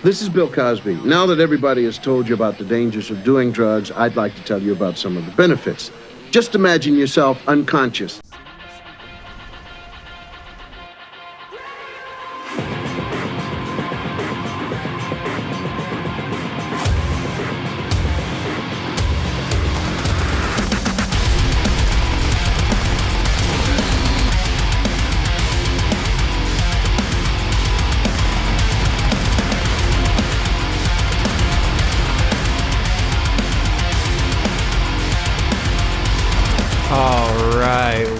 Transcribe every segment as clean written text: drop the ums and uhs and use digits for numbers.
This is Bill Cosby. Now that everybody has told you about the dangers of doing drugs, I'd like to tell you about some of the benefits. Just imagine yourself unconscious.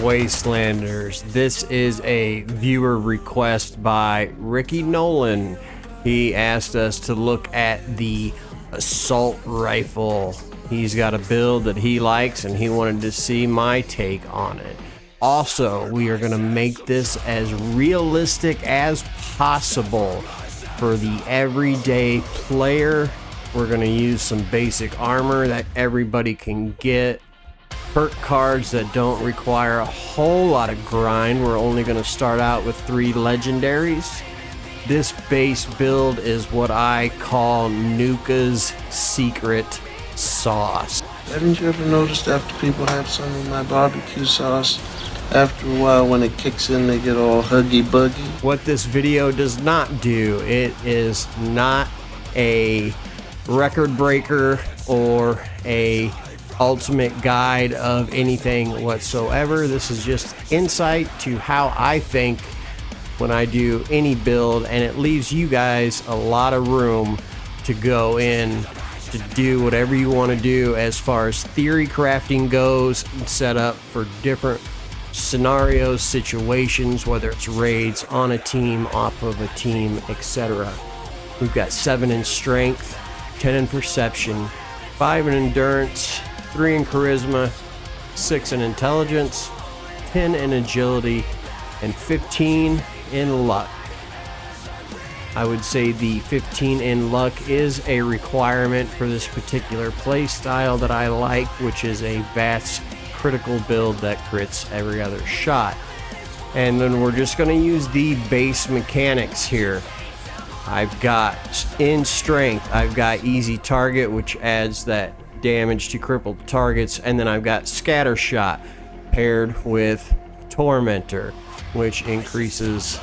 Wastelanders, this is a viewer request by Ricky Nolan. He asked us to look at the assault rifle. He's got a build that he likes and he wanted to see my take on it. Also, we are going to make this as realistic as possible for the everyday player. We're going to use some basic armor that everybody can get. Perk cards that don't require a whole lot of grind. We're only going to start out with 3 legendaries. This base build is what I call Nuka's secret sauce. Haven't you ever noticed after people have some of my barbecue sauce, after a while when it kicks in they get all huggy buggy? What this video does not do, it is not a record breaker or a ultimate guide of anything whatsoever. This is just insight to how I think when I do any build, and it leaves you guys a lot of room to go in to do whatever you want to do as far as theory crafting goes, and set up for different scenarios, situations, whether it's raids on a team, off of a team, etc. We've got 7 in strength, 10 in perception, 5 in endurance, 3 in charisma, 6 in intelligence, 10 in agility, and 15 in luck. I would say the 15 in luck is a requirement for this particular play style that I like, which is a VATS critical build that crits every other shot. And then we're just going to use the base mechanics here. I've got in strength, I've got easy target, which adds that damage to crippled targets, and then I've got scatter shot paired with tormentor, which increases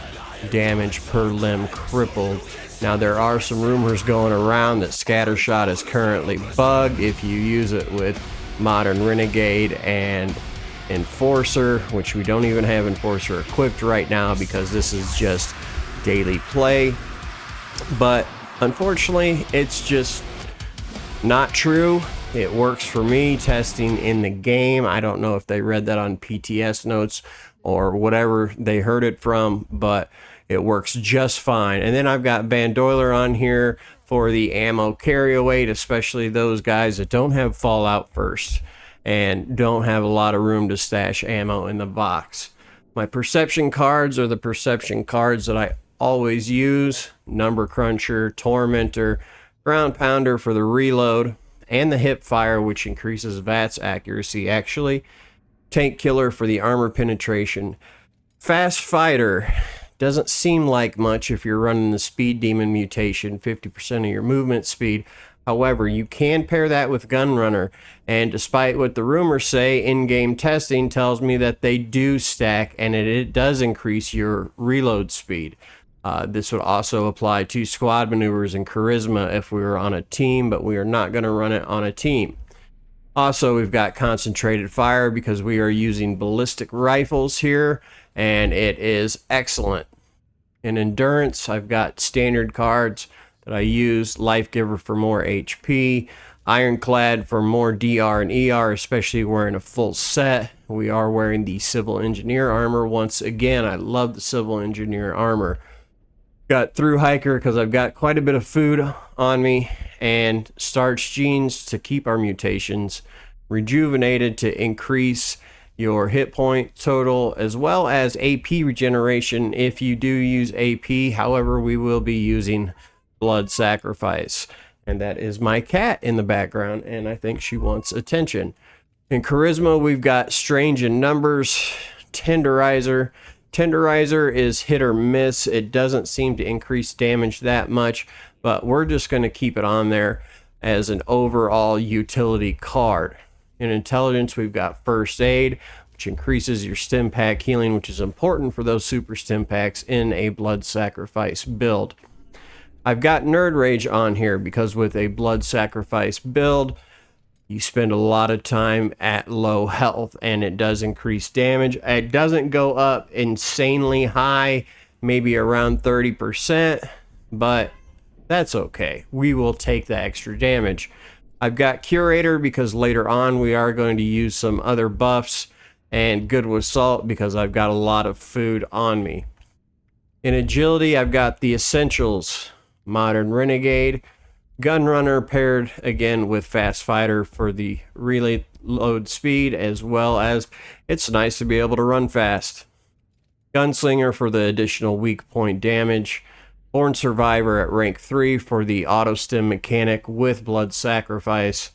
damage per limb crippled. Now there are some rumors going around that scatter shot is currently bugged if you use it with modern renegade and enforcer, which we don't even have enforcer equipped right now because this is just daily play. But unfortunately it's just not true. It works for me testing in the game. I don't know if they read that on PTS notes or whatever they heard it from, but it works just fine. And then I've got Bandoiler on here for the ammo carry weight, especially those guys that don't have Fallout First and don't have a lot of room to stash ammo in the box. My perception cards are the perception cards that I always use. Number Cruncher, Tormentor, Ground Pounder for the reload, and the hip fire, which increases VATS accuracy actually. Tank Killer for the armor penetration. Fast Fighter doesn't seem like much if you're running the Speed Demon mutation, 50% of your movement speed. However, you can pair that with Gunrunner, and despite what the rumors say, in-game testing tells me that they do stack, and it does increase your reload speed. This would also apply to squad maneuvers and charisma if we were on a team, but we are not going to run it on a team. Also, we've got concentrated fire because we are using ballistic rifles here, and it is excellent. In endurance, I've got standard cards that I use. Life Giver for more HP, Ironclad for more DR and ER, especially wearing a full set. We are wearing the Civil Engineer armor once again. I love the Civil Engineer armor. Got Through Hiker because I've got quite a bit of food on me, and Starch Genes to keep our mutations rejuvenated to increase your hit point total, as well as AP regeneration if you do use AP. However, we will be using Blood Sacrifice, and that is my cat in the background, and I think she wants attention. In charisma, we've got Strange in Numbers, Tenderizer, Tenderizer is hit or miss. It doesn't seem to increase damage that much, but we're just going to keep it on there as an overall utility card. In intelligence, we've got first aid, which increases your stim pack healing, which is important for those super stim packs in a blood sacrifice build. I've got nerd rage on here because with a blood sacrifice build, you spend a lot of time at low health, and it does increase damage. It doesn't go up insanely high, maybe around 30%, but that's okay. We will take the extra damage. I've got Curator because later on we are going to use some other buffs, and Good with Salt because I've got a lot of food on me. In Agility, I've got the Essentials, Modern Renegade, Gunrunner paired again with Fast Fighter for the relay load speed, as well as it's nice to be able to run fast. Gunslinger for the additional weak point damage. Born Survivor at rank 3 for the auto stim mechanic with blood sacrifice.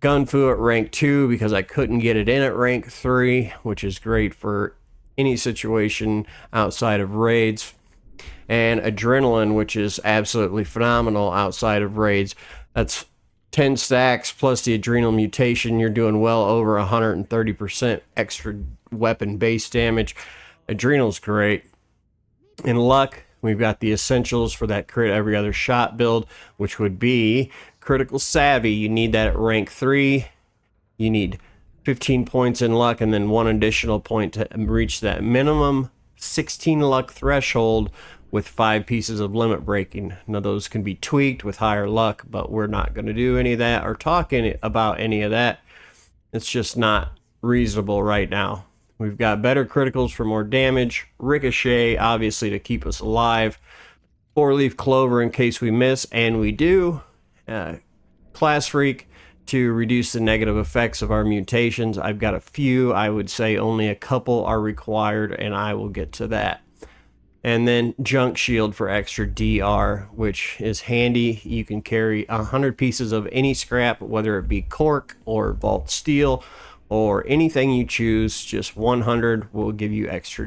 Gunfu at rank 2 because I couldn't get it in at rank 3, which is great for any situation outside of raids. And Adrenaline, which is absolutely phenomenal outside of raids. That's 10 stacks plus the adrenal mutation. You're doing well over 130% extra weapon base damage. Adrenal's great. In luck, we've got the Essentials for that crit every other shot build, which would be Critical Savvy. You need that at rank 3. You need 15 points in luck and then 1 additional point to reach that minimum 16 luck threshold with 5 pieces of limit breaking. Now those can be tweaked with higher luck, but we're not going to do any of that or talk about any of that. It's just not reasonable right now. We've got better criticals for more damage, Ricochet obviously to keep us alive, 4-leaf clover in case we miss, and we do, Class Freak to reduce the negative effects of our mutations. I've got a few, I would say only a couple are required, and I will get to that. And then Junk Shield for extra DR, which is handy. You can carry 100 pieces of any scrap, whether it be cork or vault steel or anything you choose. Just 100 will give you extra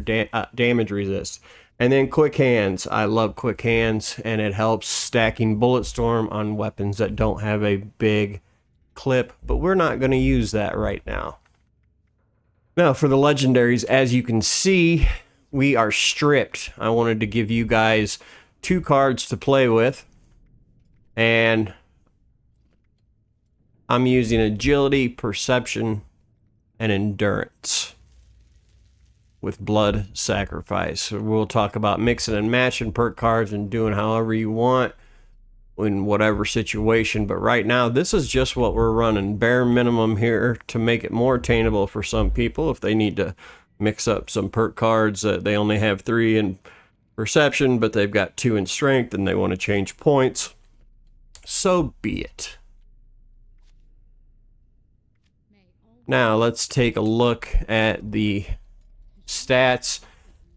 damage resist. And then Quick Hands. I love Quick Hands, and it helps stacking Bullet Storm on weapons that don't have a big clip, but we're not going to use that right now. Now for the legendaries, as you can see, we are stripped. I wanted to give you guys 2 cards to play with, and I'm using Agility, Perception, and Endurance with Blood Sacrifice. We'll talk about mixing and matching perk cards and doing however you want in whatever situation, but right now this is just what we're running, bare minimum here to make it more attainable for some people if they need to mix up some perk cards that they only have 3 in perception, but they've got 2 in strength and they want to change points. So be it. Now let's take a look at the stats,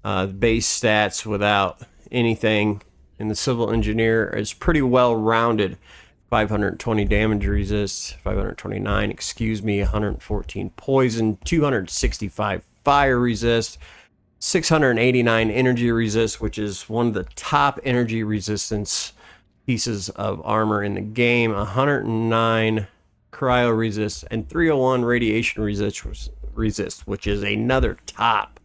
base stats without anything. In the Civil Engineer is pretty well rounded. 520 damage resist, 529, excuse me, 114 poison, 265 fire resist, 689 energy resist, which is one of the top energy resistance pieces of armor in the game, 109 cryo resist, and 301 radiation resist, which is another top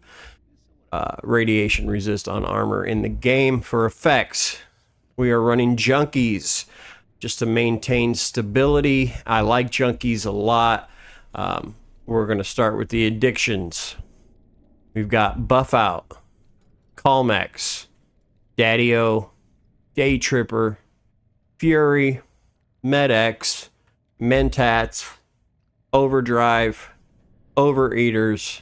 radiation resist on armor in the game. For effects, we are running Junkies just to maintain stability. I like Junkies a lot. We're going to start with the addictions. We've got Buff Out, Calmex, Daddy-O, Day Tripper, Fury, Med-X, Mentats, Overdrive, Overeaters.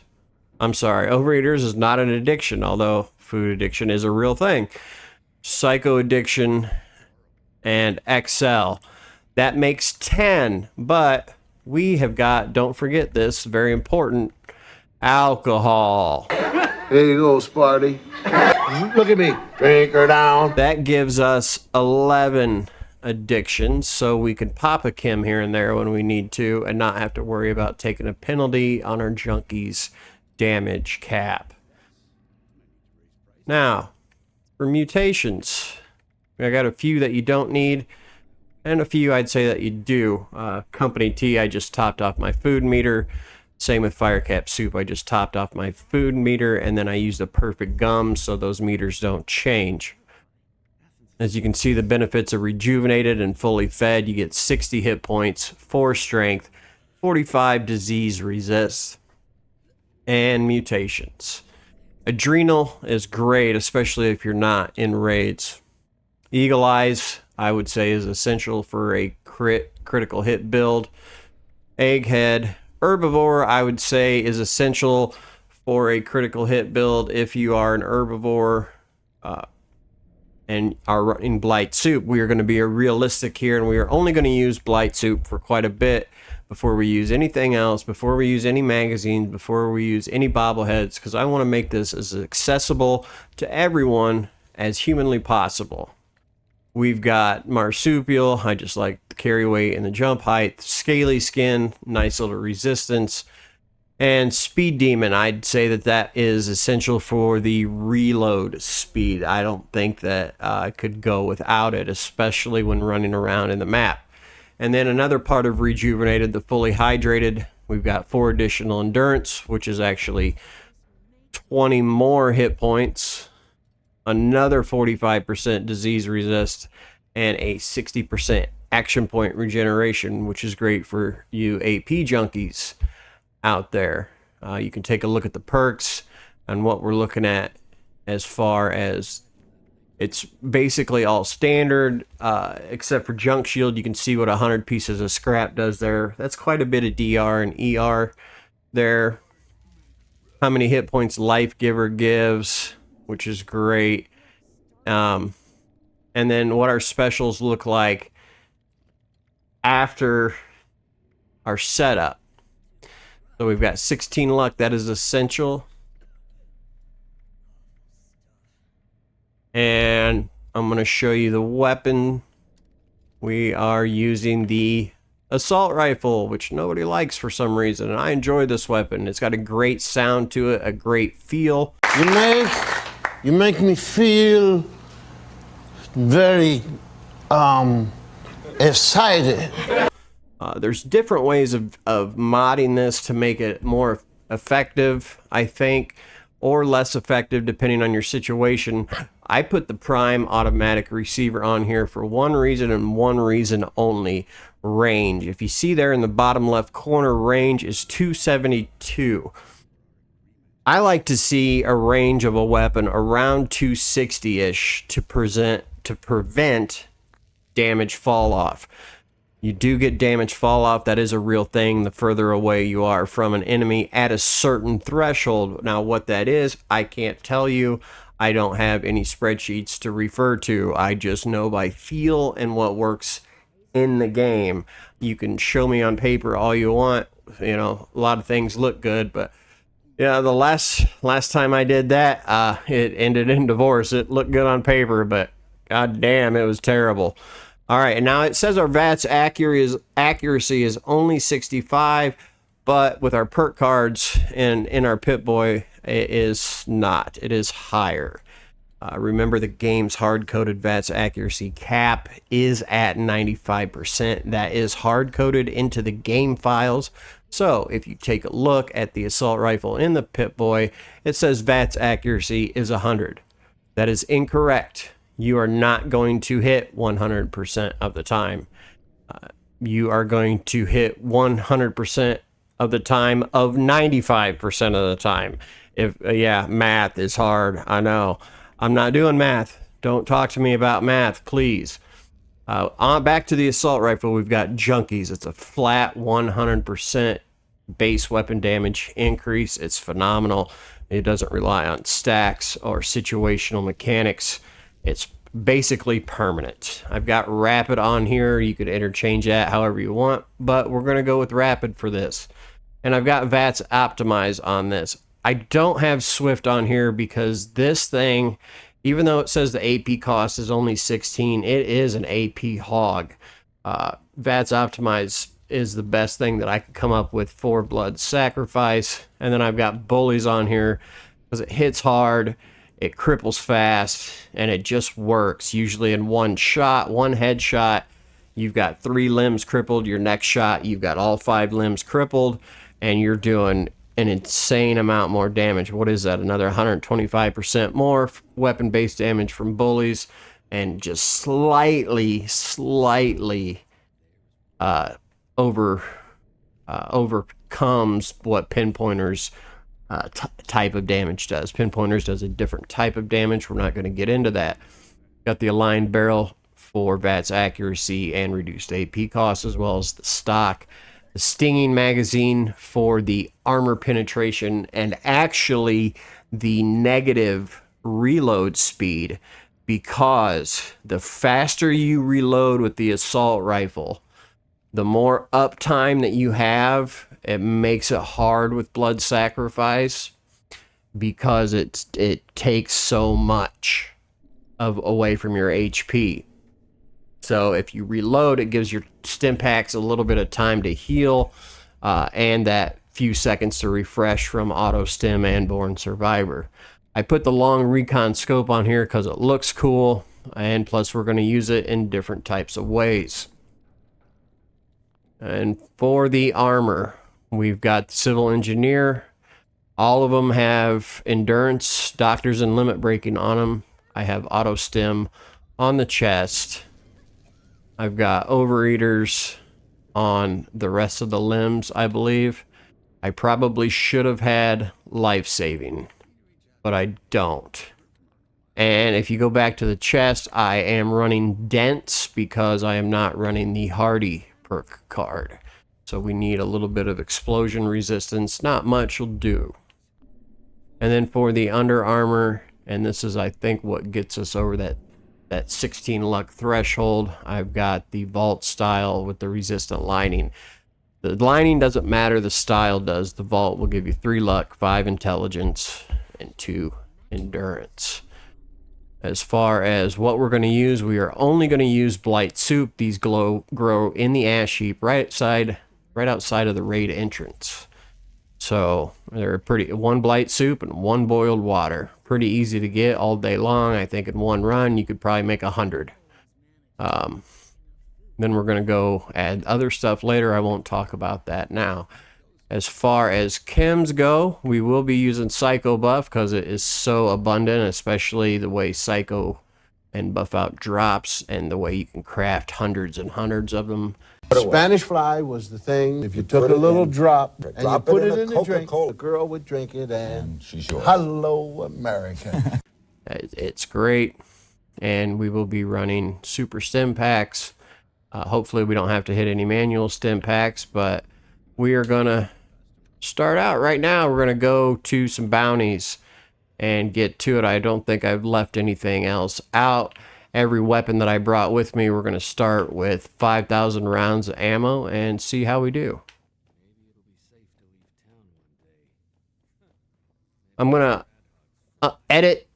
I'm sorry, Overeaters is not an addiction, although food addiction is a real thing. Psycho Addiction and XL. That makes 10, but we have got, don't forget this, very important, alcohol. Here you go, Sparty. Look at me. Drink her down. That gives us 11 addictions, so we can pop a chem here and there when we need to and not have to worry about taking a penalty on our Junkies damage cap. Now, for mutations, I got a few that you don't need, and a few I'd say that you do. Company tea, I just topped off my food meter. Same with fire cap soup, I just topped off my food meter, and then I used a perfect gum so those meters don't change. As you can see, the benefits are rejuvenated and fully fed. You get 60 hit points, 4 strength, 45 disease resist, and mutations. Adrenal is great, especially if you're not in raids. Eagle Eyes, I would say, is essential for a critical hit build. Egghead. Herbivore, I would say, is essential for a critical hit build if you are an herbivore and are running Blight Soup. We are going to be realistic here, and we are only going to use Blight Soup for quite a bit before we use anything else, before we use any magazines, before we use any bobbleheads, because I want to make this as accessible to everyone as humanly possible. We've got marsupial, I just like the carry weight and the jump height, scaly skin, nice little resistance, and speed demon, I'd say that that is essential for the reload speed. I don't think that I could go without it, especially when running around in the map. And then another part of rejuvenated, the fully hydrated, we've got 4 additional endurance, which is actually 20 more hit points, another 45% disease resist, and a 60% action point regeneration, which is great for you AP junkies out there. You can take a look at the perks and what we're looking at as far as it's basically all standard, except for junk shield. You can see what 100 pieces of scrap does there. That's quite a bit of DR and ER there. How many hit points Life Giver gives, which is great. And then what our specials look like after our setup. So we've got 16 luck, that is essential. And I'm going to show you the weapon. We are using the assault rifle, which nobody likes for some reason, and I enjoy this weapon. It's got a great sound to it, a great feel. You make me feel very excited. There's different ways of modding this to make it more effective, I think, or less effective depending on your situation. I put the prime automatic receiver on here for one reason and one reason only: range. If you see there in the bottom left corner, range is 272. I like to see a range of a weapon around 260-ish to prevent damage fall off. You do get damage fall off. That is a real thing the further away you are from an enemy at a certain threshold. Now, what that is, I can't tell you. I don't have any spreadsheets to refer to. I just know by feel and what works in the game. You can show me on paper all you want. You know, a lot of things look good, but yeah, the last time I did that, it ended in divorce. It looked good on paper, but god damn, it was terrible. All right, and now it says our VATS accuracy is only 65, but with our perk cards and in our Pip-Boy, it is not. It is higher. Remember, the game's hard-coded VATS accuracy cap is at 95%. That is hard-coded into the game files. So if you take a look at the assault rifle in the Pip-Boy, it says VATS accuracy is 100. That is incorrect. You are not going to hit 100% of the time. You are going to hit 100% of the time of 95% of the time. Yeah, math is hard. I know. I'm not doing math. Don't talk to me about math, please. Back to the assault rifle, we've got Junkies. It's a flat 100% base weapon damage increase. It's phenomenal. It doesn't rely on stacks or situational mechanics. It's basically permanent. I've got rapid on here. You could interchange that however you want, but we're going to go with rapid for this. And I've got VATS optimized on this. I don't have Swift on here because this thing, even though it says the AP cost is only 16, it is an AP hog. VATS optimized is the best thing that I could come up with for blood sacrifice. And then I've got bullies on here because it hits hard. It cripples fast, and it just works. Usually in one shot, one headshot, you've got 3 limbs crippled. Your next shot, you've got all 5 limbs crippled, and you're doing an insane amount more damage. What is that? Another 125% more weapon-based damage from bullies, and just slightly overcomes what pinpointers type of damage does. Pinpointers does a different type of damage. We're not going to get into that. Got the aligned barrel for VATS accuracy and reduced AP costs, as well as the stock. The stinging magazine for the armor penetration, and actually the negative reload speed, because the faster you reload with the assault rifle, the more uptime that you have. It makes it hard with blood sacrifice, because it takes so much away from your HP. So if you reload, it gives your stim packs a little bit of time to heal, and that few seconds to refresh from auto stim and Born Survivor. I put the long recon scope on here because it looks cool, and plus we're going to use it in different types of ways. And for the armor, we've got civil engineer. All of them have endurance, doctors, and limit breaking on them. I have auto stim on the chest. I've got overeaters on the rest of the limbs, I believe. I probably should have had life saving, but I don't. And if you go back to the chest, I am running dense because I am not running the hardy perk card. So we need a little bit of explosion resistance. Not much will do. And then for the under armor, and this is, I think, what gets us over that 16 luck threshold, I've got the vault style with the resistant lining. The lining doesn't matter, the style does. The vault will give you 3 luck, 5 intelligence, and 2 endurance. As far as what we're going to use, we are only going to use blight soup. These grow in the ash heap right outside of the raid entrance. So they're one blight soup and 1 boiled water. Pretty easy to get all day long. I think in one run you could probably make 100. Then we're going to go add other stuff later. I won't talk about that now. As far as chems go, we will be using Psycho Buff because it is so abundant, especially the way Psycho and Buff Out drops, and the way you can craft hundreds and hundreds of them. Spanish fly was the thing. If you took a little drop and you put it in a drink, the girl would drink it, and she's yours. Hello, America. It's great, and we will be running super stim packs. Hopefully we don't have to hit any manual stim packs, but we are going to start out right now. We're going to go to some bounties and get to it. I don't think I've left anything else out. Every weapon that I brought with me, we're going to start with 5,000 rounds of ammo and see how we do. I'm going to edit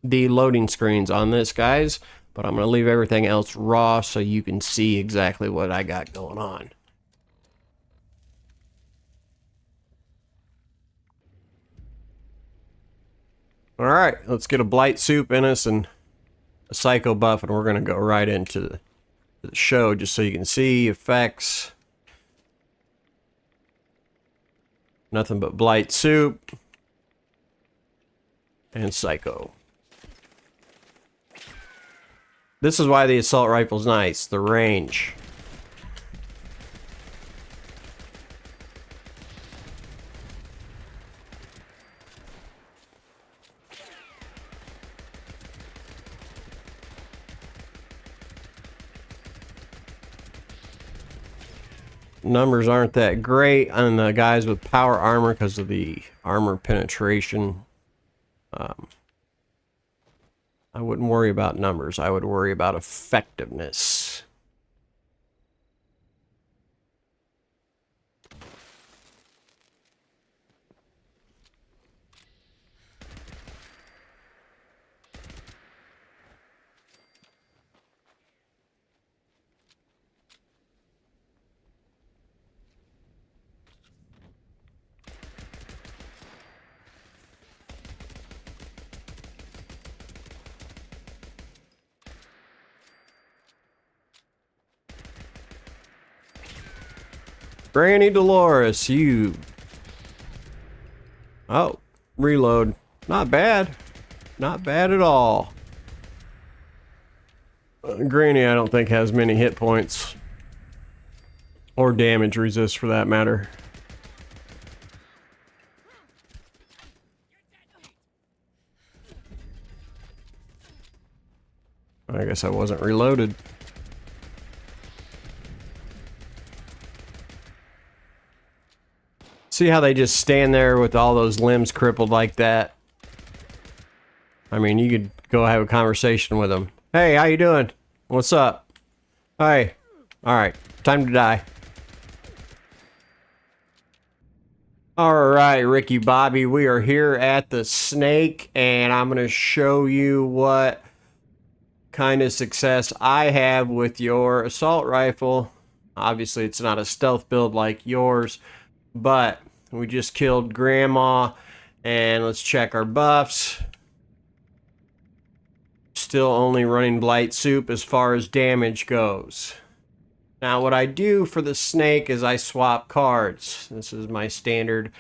the loading screens on this, guys, but I'm going to leave everything else raw so you can see exactly what I got going on. All right, let's get a blight soup in us and a Psycho Buff, and we're going to go right into the show just so you can see effects. Nothing but blight soup and Psycho. This is why the assault rifle's nice, the range. Numbers aren't that great on the guys with power armor because of the armor penetration. I wouldn't worry about numbers. I would worry about effectiveness. Granny Dolores, you. Oh, reload. Not bad. Not bad at all. Granny, I don't think has many hit points. Or damage resist for that matter. I guess I wasn't reloaded. See how they just stand there with all those limbs crippled like that? I mean, you could go have a conversation with them. Hey, how you doing? What's up? Hey. Alright, time to die. Alright, Ricky Bobby, we are here at the snake, and I'm going to show you what kind of success I have with your assault rifle. Obviously, it's not a stealth build like yours, but we just killed Grandma, and let's check our buffs. Still only running Blight Soup as far as damage goes. Now, what I do for the snake is I swap cards. This is my standard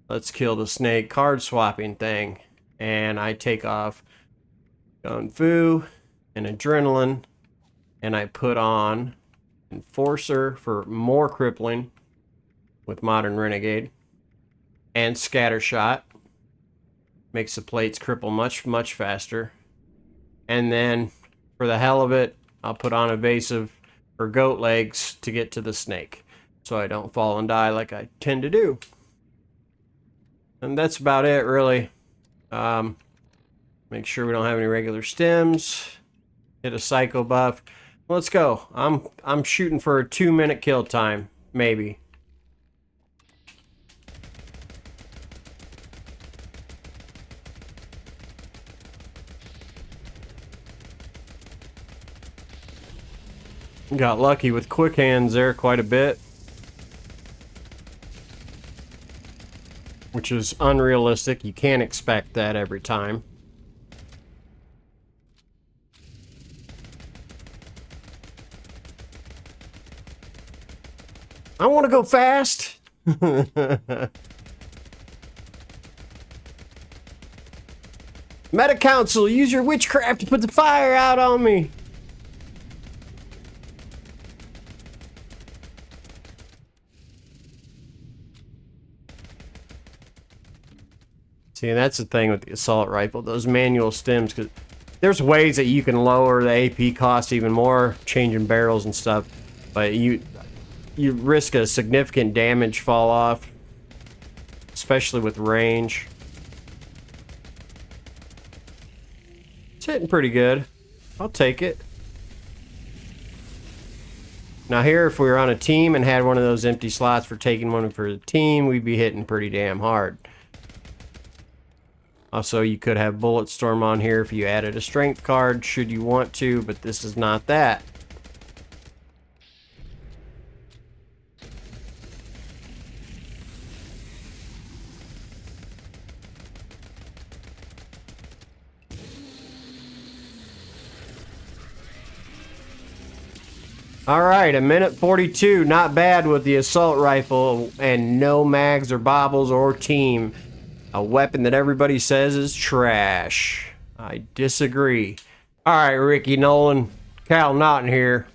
let's kill the snake card swapping thing. And I take off Kung Fu and Adrenaline, and I put on Enforcer for more crippling with Modern Renegade, and Scattershot. Makes the plates cripple much faster. And then, for the hell of it, I'll put on Evasive or Goat Legs to get to the snake, so I don't fall and die like I tend to do. And that's about it, really. Make sure we don't have any regular stems. Hit a psycho buff. Let's go. I'm shooting for a 2-minute kill time, maybe. Got lucky with quick hands there quite a bit, which is unrealistic. You can't expect that every time. I want to go fast. Meta Council, use your witchcraft to put the fire out on me. See, and that's the thing with the assault rifle, those manual stems, because there's ways that you can lower the AP cost even more, changing barrels and stuff, but you risk a significant damage fall off, especially with range. It's hitting pretty good. I'll take it. Now here, if we were on a team and had one of those empty slots for taking one for the team, we'd be hitting pretty damn hard. Also, you could have Bulletstorm on here if you added a strength card, should you want to, but this is not that. Alright, 1:42, not bad with the assault rifle, and no mags or bobbles or team. A weapon that everybody says is trash. I disagree. Alright, Ricky Nolan, Cal Naughton here.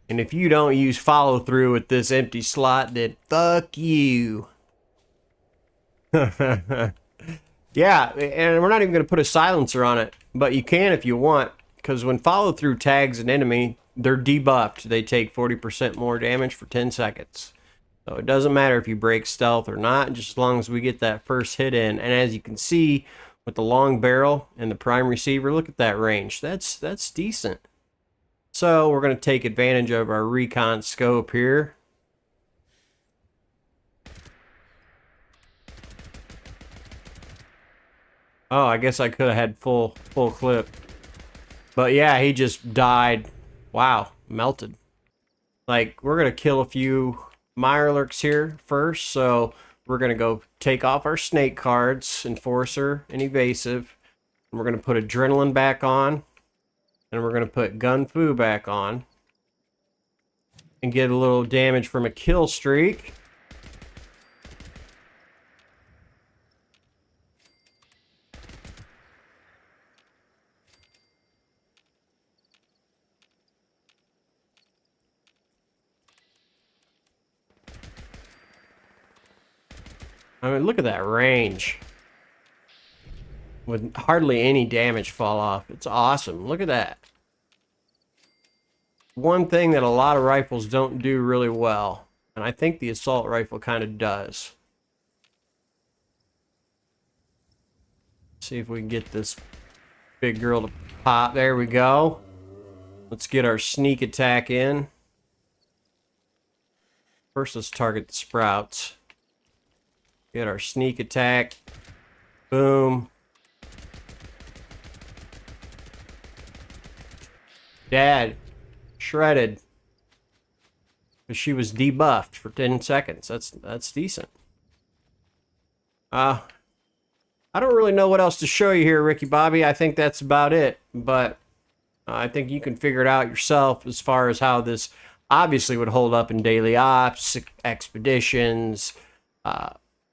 And if you don't use follow through with this empty slot, then fuck you. Yeah, and we're not even going to put a silencer on it, but you can if you want, because when follow through tags an enemy, they're debuffed. They take 40% more damage for 10 seconds. So it doesn't matter if you break stealth or not, just as long as we get that first hit in. And as you can see, with the long barrel and the prime receiver, look at that range. That's decent. So we're going to take advantage of our recon scope here. Oh, I guess I could have had full clip. But yeah, he just died. Wow, melted. Like, we're going to kill a few Mirelurks here first, so we're going to go take off our snake cards, Enforcer and Evasive. And we're going to put Adrenaline back on, and we're going to put Gun Fu back on. and get a little damage from a kill streak. I mean, look at that range. With hardly any damage fall off. It's awesome. Look at that. One thing that a lot of rifles don't do really well, and I think the assault rifle kind of does. See if we can get this big girl to pop. There we go. Let's get our sneak attack in. First, let's target the sprouts. Get our sneak attack. Boom. Dad. Shredded. But she was debuffed for 10 seconds. That's decent. I don't really know what else to show you here, Ricky Bobby. I think that's about it. But I think you can figure it out yourself as far as how this obviously would hold up in daily ops, expeditions,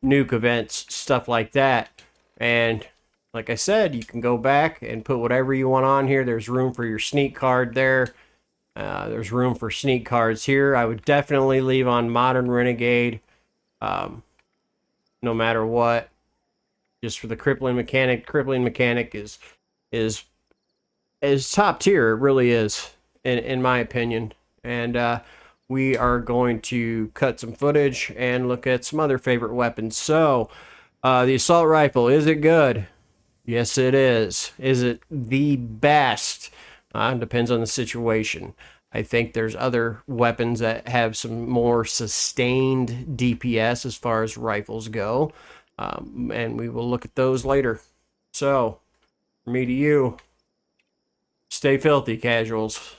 nuke events, stuff like that. And like I said, you can go back and put whatever you want on here. There's room for your sneak card there. There's room for sneak cards here. I would definitely leave on Modern Renegade, no matter what. Just for the crippling mechanic. Crippling mechanic is top tier. It really is, in my opinion. And we are going to cut some footage and look at some other favorite weapons. So, the assault rifle, is it good? Yes, it is. Is it the best? Depends on the situation. I think there's other weapons that have some more sustained DPS as far as rifles go. And we will look at those later. So, from me to you, stay filthy, casuals.